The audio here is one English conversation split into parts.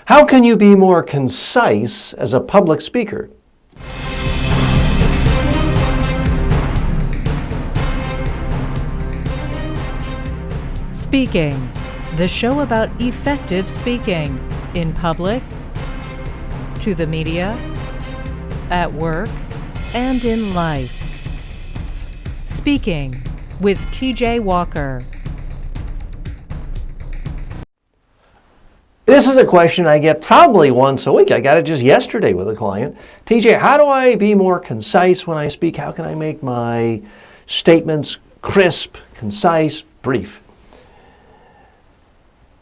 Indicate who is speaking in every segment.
Speaker 1: How can you be more concise as a public speaker?
Speaker 2: Speaking, the show about effective speaking in public, to the media, at work, and in life. Speaking with TJ Walker.
Speaker 1: This is a question I get probably once a week. I got it just yesterday with a client. TJ, how do I be more concise when I speak? How can I make my statements crisp, concise, brief?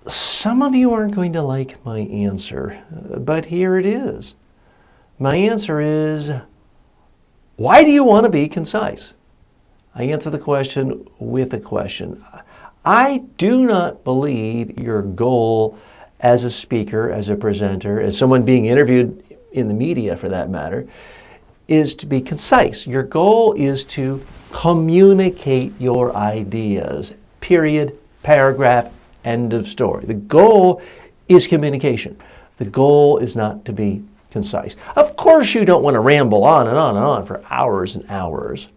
Speaker 1: Some of you aren't going to like my answer, but here it is. My answer is, why do you want to be concise? I answer the question with a question. I do not believe your goal as a speaker, as a presenter, as someone being interviewed in the media for that matter, is to be concise. Your goal is to communicate your ideas, period, paragraph, end of story. The goal is communication. The goal is not to be concise. Of course, you don't want to ramble on and on and on for hours and hours.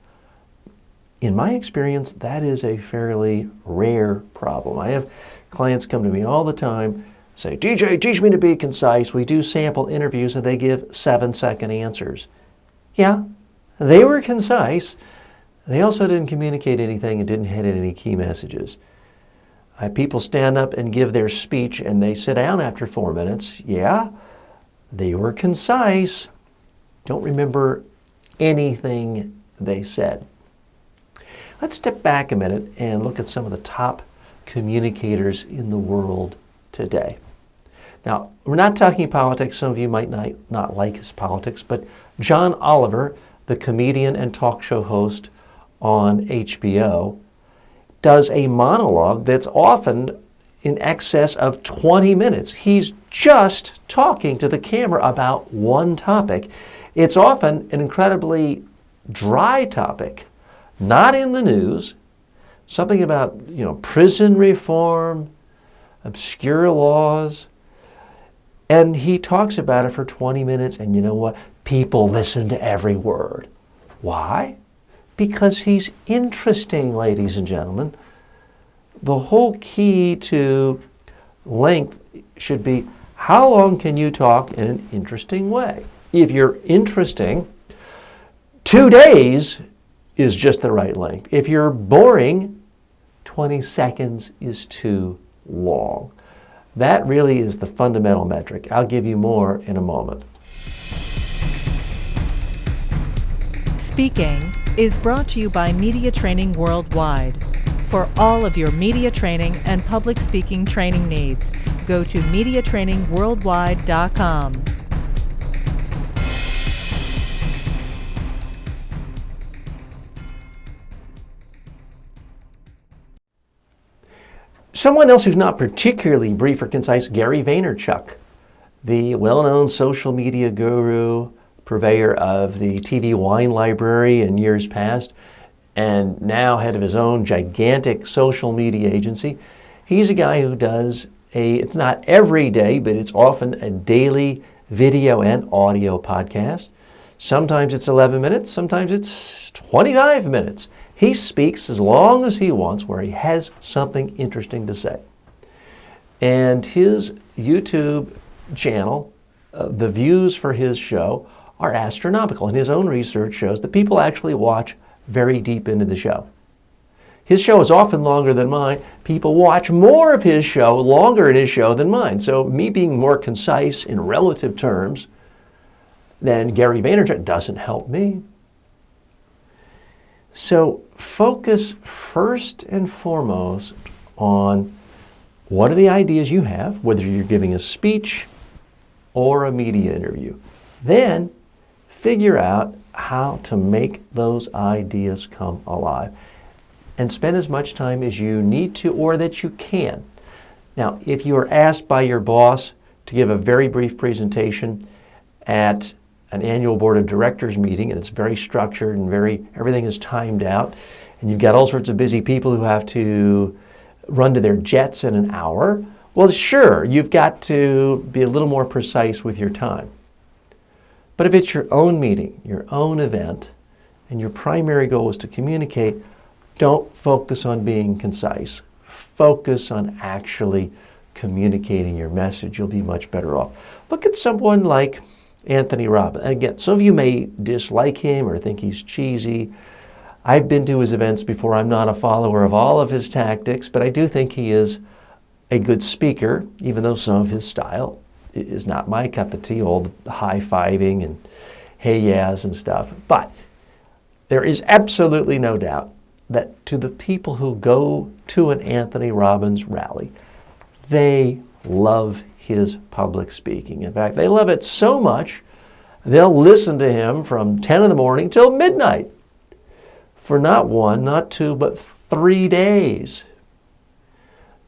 Speaker 1: In my experience, that is a fairly rare problem. I have clients come to me all the time, say, DJ, teach me to be concise. We do sample interviews and they give 7-second answers. Yeah, they were concise. They also didn't communicate anything and didn't hit any key messages. I have people stand up and give their speech and they sit down after 4 minutes. Yeah, they were concise. Don't remember anything they said. Let's step back a minute and look at some of the top communicators in the world today. Now, we're not talking politics. Some of you might not like his politics, but John Oliver, the comedian and talk show host on HBO, does a monologue that's often in excess of 20 minutes. He's just talking to the camera about one topic. It's often an incredibly dry topic, not in the news, something about, prison reform, obscure laws, and he talks about it for 20 minutes, and you know what? People listen to every word. Why? Because he's interesting, ladies and gentlemen. The whole key to length should be, how long can you talk in an interesting way? If you're interesting, 2 days is just the right length. If you're boring, 20 seconds is too long. That really is the fundamental metric. I'll give you more in a moment.
Speaker 2: Speaking is brought to you by Media Training Worldwide. For all of your media training and public speaking training needs, go to MediaTrainingWorldwide.com.
Speaker 1: Someone else who's not particularly brief or concise, Gary Vaynerchuk, the well-known social media guru, purveyor of the TV wine library in years past, and now head of his own gigantic social media agency. He's a guy who does it's not every day, but it's often a daily video and audio podcast. Sometimes it's 11 minutes, sometimes it's 25 minutes. He speaks as long as he wants, where he has something interesting to say. And his YouTube channel, the views for his show are astronomical. And his own research shows that people actually watch very deep into the show. His show is often longer than mine. People watch more of his show, longer in his show than mine. So me being more concise in relative terms than Gary Vaynerchuk doesn't help me. So focus first and foremost on what are the ideas you have, whether you're giving a speech or a media interview. Then figure out how to make those ideas come alive and spend as much time as you need to or that you can. Now, if you are asked by your boss to give a very brief presentation at an annual board of directors meeting, and it's very structured and everything is timed out, and you've got all sorts of busy people who have to run to their jets in an hour, Well, sure, you've got to be a little more precise with your time. But if it's your own meeting, your own event, and your primary goal is to communicate, don't focus on being concise. Focus on actually communicating your message. You'll be much better off. Look at someone like Anthony Robbins. Again, some of you may dislike him or think he's cheesy. I've been to his events before. I'm not a follower of all of his tactics, but I do think he is a good speaker, even though some of his style is not my cup of tea, all the high-fiving and hey yeahs and stuff. But there is absolutely no doubt that to the people who go to an Anthony Robbins rally, they love his public speaking. In fact, they love it so much, they'll listen to him from 10 in the morning till midnight for not one, not two, but 3 days.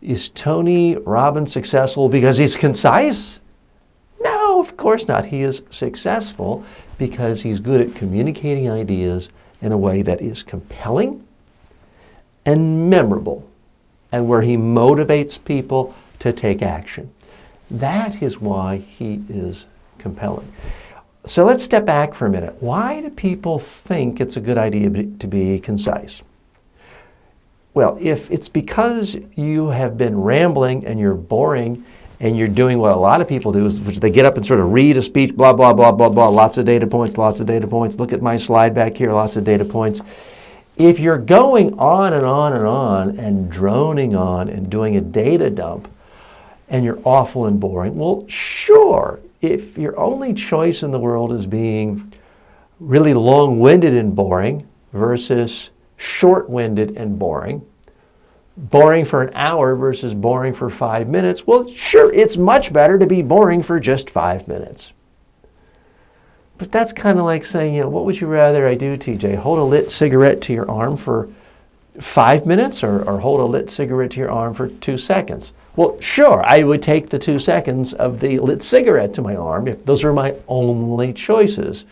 Speaker 1: Is Tony Robbins successful because he's concise? No, of course not. He is successful because he's good at communicating ideas in a way that is compelling and memorable, and where he motivates people to take action. That is why he is compelling. So let's step back for a minute. Why do people think it's a good idea to be concise? Well, if it's because you have been rambling and you're boring and you're doing what a lot of people do, which they get up and sort of read a speech, blah, blah, blah, blah, blah, lots of data points, look at my slide back here, lots of data points. If you're going on and on and on and droning on and doing a data dump and you're awful and boring, well, sure, if your only choice in the world is being really long-winded and boring versus short-winded and boring for an hour versus boring for 5 minutes, well, sure, it's much better to be boring for just 5 minutes. But that's kind of like saying, what would you rather I do, TJ? Hold a lit cigarette to your arm for 5 minutes or hold a lit cigarette to your arm for 2 seconds? Well, sure, I would take the 2 seconds of the lit cigarette to my arm if those are my only choices.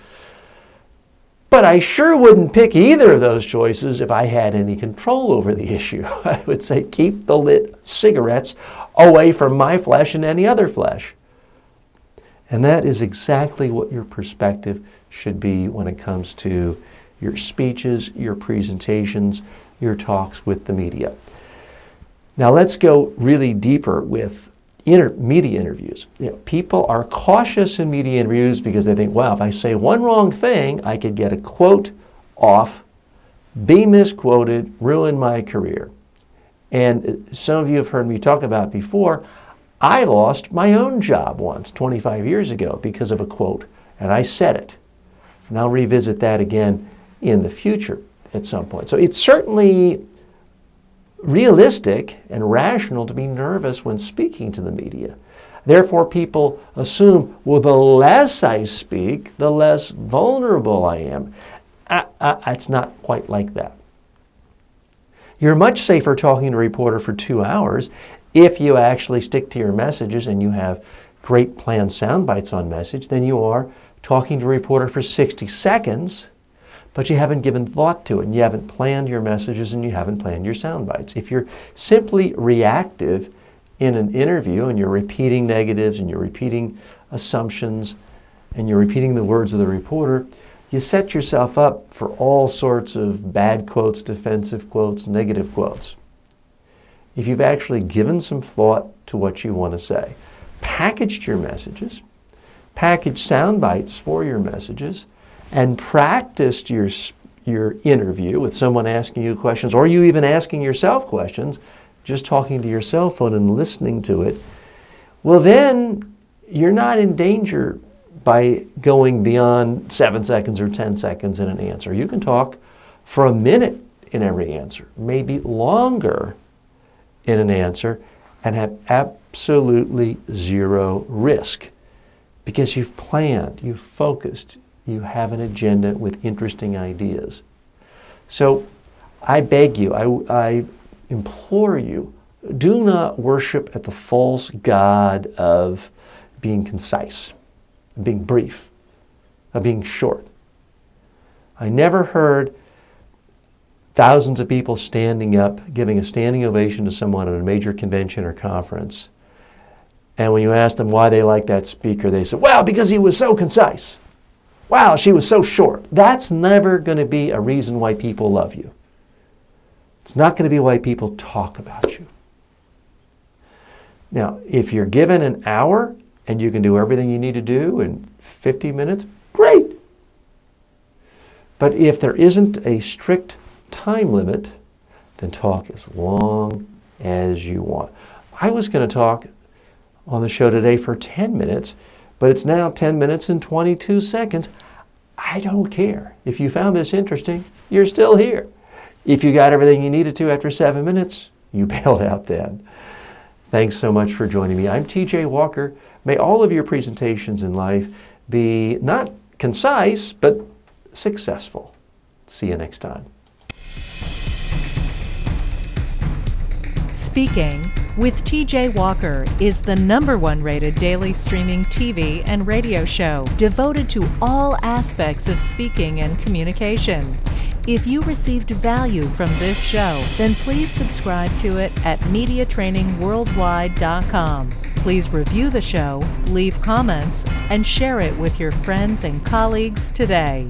Speaker 1: But I sure wouldn't pick either of those choices if I had any control over the issue. I would say keep the lit cigarettes away from my flesh and any other flesh. And that is exactly what your perspective should be when it comes to your speeches, your presentations, your talks with the media. Now let's go really deeper with media interviews. People are cautious in media interviews because they think, wow, if I say one wrong thing, I could get a quote off, be misquoted, ruin my career. And some of you have heard me talk about before, I lost my own job once, 25 years ago, because of a quote, and I said it. And I'll revisit that again in the future at some point. So it's certainly realistic and rational to be nervous when speaking to the media. Therefore, people assume, well, the less I speak, the less vulnerable I am. It's not quite like that. You're much safer talking to a reporter for 2 hours if you actually stick to your messages and you have great planned sound bites on message than you are talking to a reporter for 60 seconds, but you haven't given thought to it and you haven't planned your messages and you haven't planned your sound bites. If you're simply reactive in an interview and you're repeating negatives and you're repeating assumptions and you're repeating the words of the reporter, you set yourself up for all sorts of bad quotes, defensive quotes, negative quotes. If you've actually given some thought to what you want to say, packaged your messages, packaged sound bites for your messages, and practiced your interview with someone asking you questions, or you even asking yourself questions, just talking to your cell phone and listening to it, well then you're not in danger by going beyond 7 seconds or 10 seconds in an answer. You can talk for a minute in every answer, maybe longer in an answer, and have absolutely zero risk because you've planned, you've focused, you have an agenda with interesting ideas. So I beg you, I implore you, do not worship at the false god of being concise, being brief, of being short. I never heard thousands of people standing up, giving a standing ovation to someone at a major convention or conference, And when you ask them why they like that speaker, they say, well, because he was so concise. Wow, she was so short. That's never going to be a reason why people love you. It's not going to be why people talk about you. Now, if you're given an hour and you can do everything you need to do in 50 minutes, great. But if there isn't a strict time limit, then talk as long as you want. I was going to talk on the show today for 10 minutes, but it's now 10 minutes and 22 seconds. I don't care. If you found this interesting, you're still here. If you got everything you needed to after 7 minutes, you bailed out then. Thanks so much for joining me. I'm TJ Walker. May all of your presentations in life be not concise, but successful. See you next time.
Speaker 2: Speaking with TJ Walker is the #1 rated daily streaming TV and radio show devoted to all aspects of speaking and communication. If you received value from this show, then please subscribe to it at MediaTrainingWorldwide.com. Please review the show, leave comments, and share it with your friends and colleagues today.